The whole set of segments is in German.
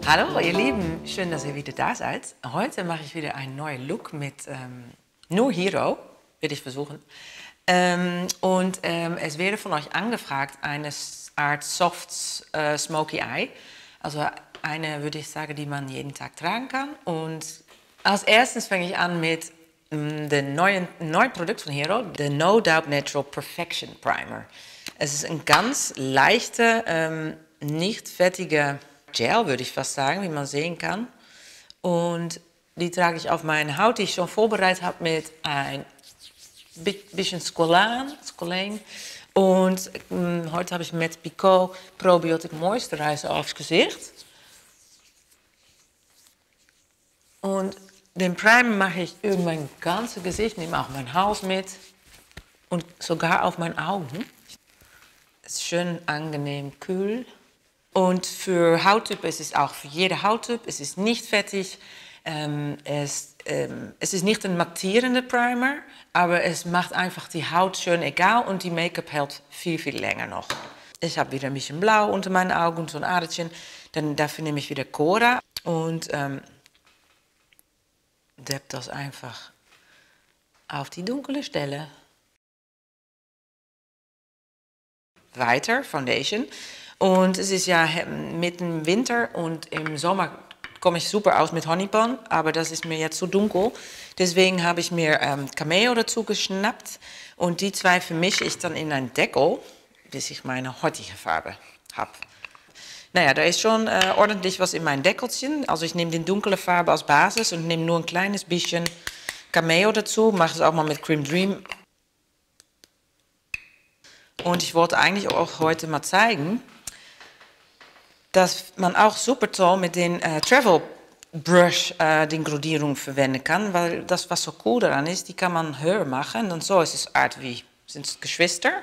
Hallo ihr Lieben, schön, dass ihr wieder da seid. Heute mache ich wieder einen neuen Look mit nur Hero, werde ich versuchen. Es werde von euch angefragt, eine Art Soft Smoky Eye. Also eine, würde ich sagen, die man jeden Tag tragen kann. Und als erstes fange ich an mit dem neuen Produkt von Hero, der No Doubt Natural Perfection Primer. Es ist ein ganz leichter, nicht fettiger Gel, würde ich fast sagen, wie man sehen kann. Und die trage ich auf meine Haut, die ich schon vorbereitet habe mit ein bisschen Squalane. Und heute habe ich mit Pico Probiotic Moisturizer aufs Gesicht. Und den Primer mache ich über mein ganzes Gesicht, nehme auch mein Hals mit und sogar auf meine Augen. Es ist schön angenehm kühl. Und für Hauttyp ist es auch für jede Hauttyp. Es ist nicht fettig. Es ist nicht ein mattierender Primer, aber es macht einfach die Haut schön egal und die Make-up hält viel, viel länger noch. Ich habe wieder ein bisschen blau unter meinen Augen und so ein Aderchen. Dann dafür nehme ich wieder Cora und depp das einfach auf die dunkle Stelle. Weiter, Foundation. Und es ist ja mitten im Winter und im Sommer komme ich super aus mit Honeypot, aber das ist mir jetzt zu dunkel. Deswegen habe ich mir Cameo dazu geschnappt und die zwei vermische ich dann in einen Deckel, bis ich meine heutige Farbe habe. Naja, da ist schon ordentlich was in mein Deckelchen. Also ich nehme die dunkle Farbe als Basis und nehme nur ein kleines bisschen Cameo dazu. Mache es auch mal mit Cream Dream. Und ich wollte eigentlich auch heute mal zeigen, dass man auch super toll mit den Travel Brush die Gradierung verwenden kann, weil das, was so cool daran ist, die kann man höher machen und so ist es Art wie, sind es Geschwister,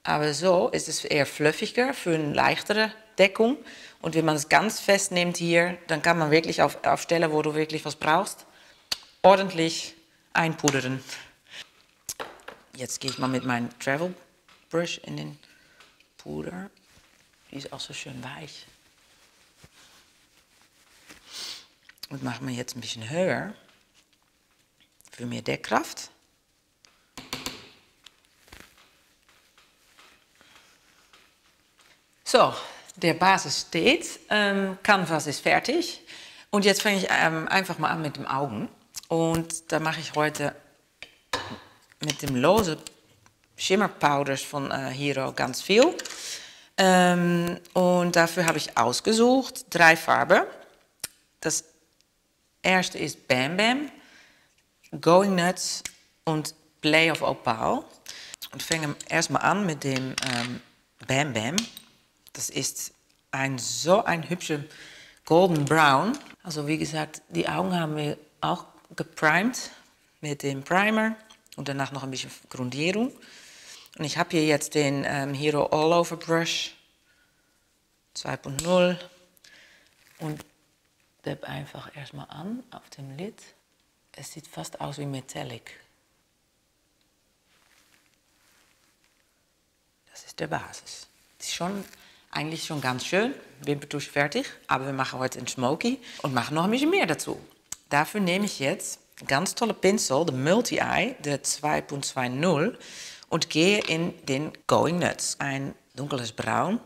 aber so ist es eher fluffiger für eine leichtere Deckung und wenn man es ganz fest nimmt hier, dann kann man wirklich auf Stellen, wo du wirklich was brauchst, ordentlich einpudern. Jetzt gehe ich mal mit meinem Travel Brush in den Puder. Die ist auch so schön weich. Und machen wir jetzt ein bisschen höher für mehr Deckkraft. So, der Basis steht, Canvas ist fertig. Und jetzt fange ich einfach mal an mit den Augen. Und da mache ich heute mit dem lose Shimmer Powders von Hero ganz viel. Und dafür habe ich ausgesucht 3 Farben. Das erste ist Bam Bam, Going Nuts und Play of Opal. Und fange erstmal an mit dem Bam Bam. Das ist so ein hübscher Golden Brown. Also wie gesagt, die Augen haben wir auch geprimed mit dem Primer und danach noch ein bisschen Grundierung. Und ich habe hier jetzt den Hero All Over Brush 2.0 und depp einfach erstmal an auf dem Lid. Es sieht fast aus wie Metallic. Das ist der Basis. Das ist eigentlich schon ganz schön. Wimperntusche fertig, aber wir machen heute einen Smoky und machen noch ein bisschen mehr dazu. Dafür nehme ich jetzt einen ganz tolle Pinsel, der Multi-Eye, der 2.20 und gehe in den Going Nuts. Ein dunkles Braun,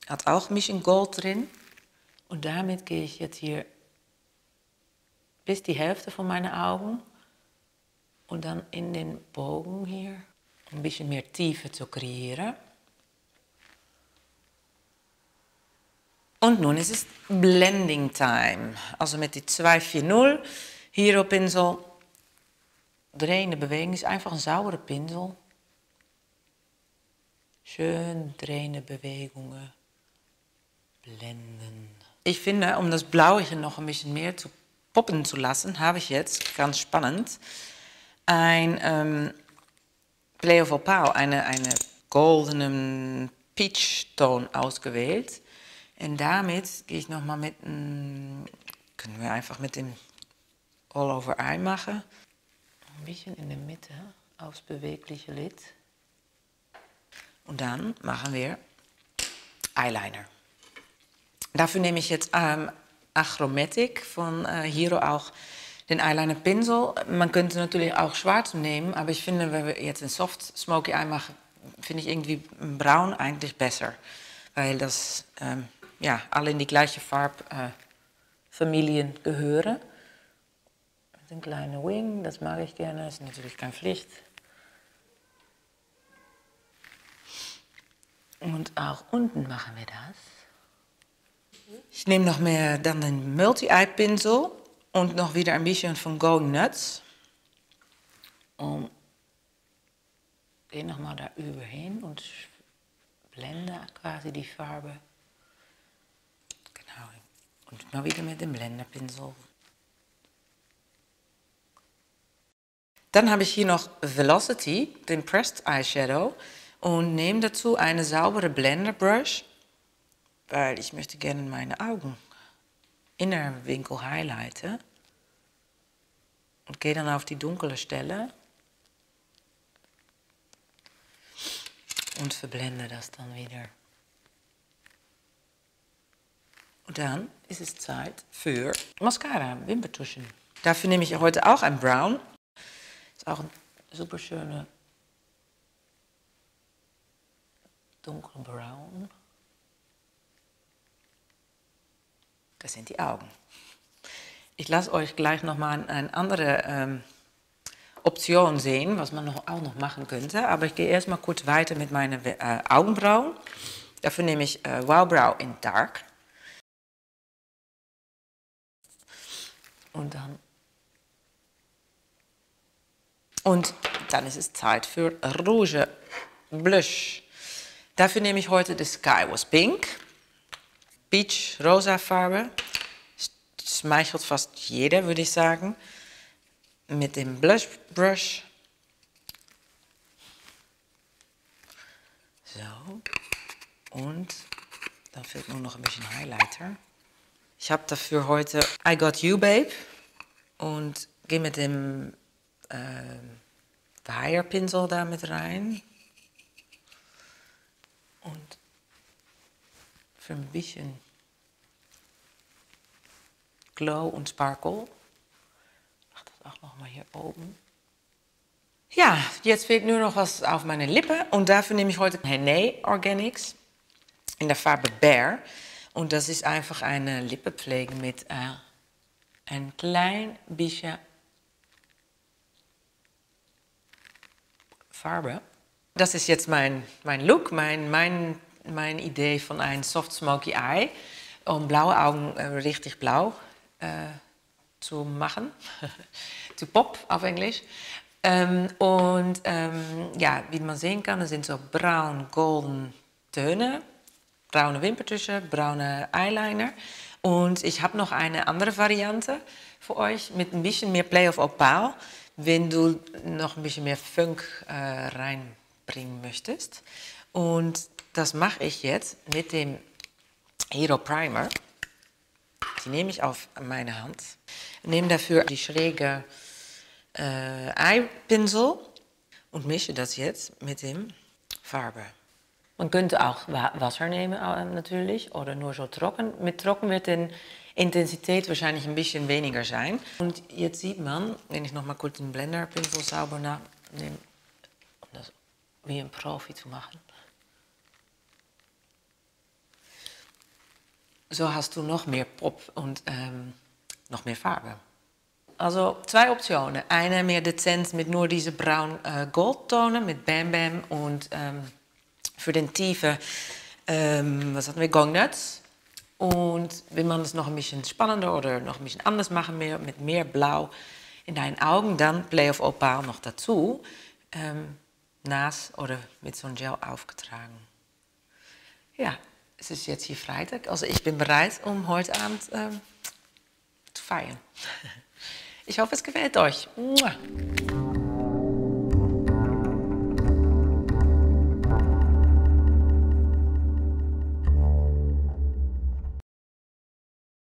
hat auch ein bisschen Gold drin. Und damit gehe ich jetzt hier bis die Hälfte von meinen Augen und dann in den Bogen hier, um ein bisschen mehr Tiefe zu kreieren. Und nun ist es Blending Time. Also mit die 240 Hero Pinsel. Drehende Beweging ist einfach ein saubere Pinsel. Schön drehende Bewegungen. Blenden. Ich finde, um das Blauige noch ein bisschen mehr zu poppen zu lassen, habe ich jetzt, ganz spannend, ein Play of Opal, eine goldenen Peach-Ton ausgewählt. Und damit gehe ich nochmal mit, können wir einfach mit dem All Over Eye machen. Ein bisschen in der Mitte aufs bewegliche Lid. Und dann machen wir Eyeliner. Dafür nehme ich jetzt Achromatic von Hero auch den Eyeliner Pinsel. Man könnte natürlich auch schwarz nehmen, aber ich finde, wenn wir jetzt ein Soft Smoky Eye machen, finde ich irgendwie braun eigentlich besser. Weil das ja, alle in die gleiche Farbfamilien gehören. Mit einem kleinen Wing, das mag ich gerne, das ist natürlich keine Pflicht. Und auch unten machen wir das. Ich nehme noch mehr dann den Multi-Eye-Pinsel und noch wieder ein bisschen von Going Nuts. Und gehe nochmal da überhin und blende quasi die Farbe. Genau. Und mal wieder mit dem Blenderpinsel. Dann habe ich hier noch Velocity, den Pressed Eyeshadow. Und nehme dazu eine saubere Blender-Brush, weil ich möchte gerne meine Augen Innerwinkel highlighten. Und gehe dann auf die dunkle Stelle. Und verblende das dann wieder. Und dann ist es Zeit für Mascara, Wimpertuschen. Dafür nehme ich heute auch ein Brown. Ist auch ein super schöne dunkelbraun. Das sind die Augen. Ich lasse euch gleich nochmal eine andere Option sehen, was man auch noch machen könnte. Aber ich gehe erstmal kurz weiter mit meinen Augenbrauen. Dafür nehme ich Wow Brow in Dark. Und dann ist es Zeit für Rouge Blush. Dafür nehme ich heute The Sky Was Pink. Peach rosa Farbe. Schmeichelt fast jeder, würde ich sagen. Mit dem Blush Brush. So. Und dann fehlt nur noch ein bisschen Highlighter. Ich habe dafür heute I Got You Babe. Und gehe mit dem Higher Pinsel da mit rein. Und für ein bisschen Glow und Sparkle. Ich mache das auch nochmal hier oben. Ja, jetzt fehlt nur noch was auf meine Lippe. Und dafür nehme ich heute Henné Organics in der Farbe Bear. Und das ist einfach eine Lippenpflege mit ein klein bisschen Farbe. Das ist jetzt mein Look, meine Idee von einem Soft Smoky Eye, um blaue Augen richtig blau zu machen. zu pop auf Englisch. Ja, wie man sehen kann, das sind so braun-golden Töne, braune Wimpertuschen, braune Eyeliner. Und ich habe noch eine andere Variante für euch mit ein bisschen mehr Play of Opal, wenn du noch ein bisschen mehr Funk reinbringen möchtest. Und das mache ich jetzt mit dem Hero Primer. Die nehme ich auf meine Hand. Nehme dafür die schräge Eipinsel und mische das jetzt mit dem Farbe. Man könnte auch Wasser nehmen natürlich oder nur so trocken. Mit trocken wird die Intensität wahrscheinlich ein bisschen weniger sein. Und jetzt sieht man, wenn ich noch mal kurz den Blenderpinsel sauber nehme, um das wie ein Profi zu machen. So hast du noch mehr Pop und noch mehr Farbe. Also zwei Optionen. Eine mehr dezent mit nur diese braun-goldtonen mit Bam Bam und für den tiefe, was hatten wir, Gong Nuts. Und wenn man es noch ein bisschen spannender oder noch ein bisschen anders machen will, mit mehr Blau in deinen Augen, dann Play of Opal noch dazu. Nass oder mit so einem Gel aufgetragen. Ja, es ist jetzt hier Freitag, also ich bin bereit, um heute Abend zu feiern. Ich hoffe, es gefällt euch. Mua.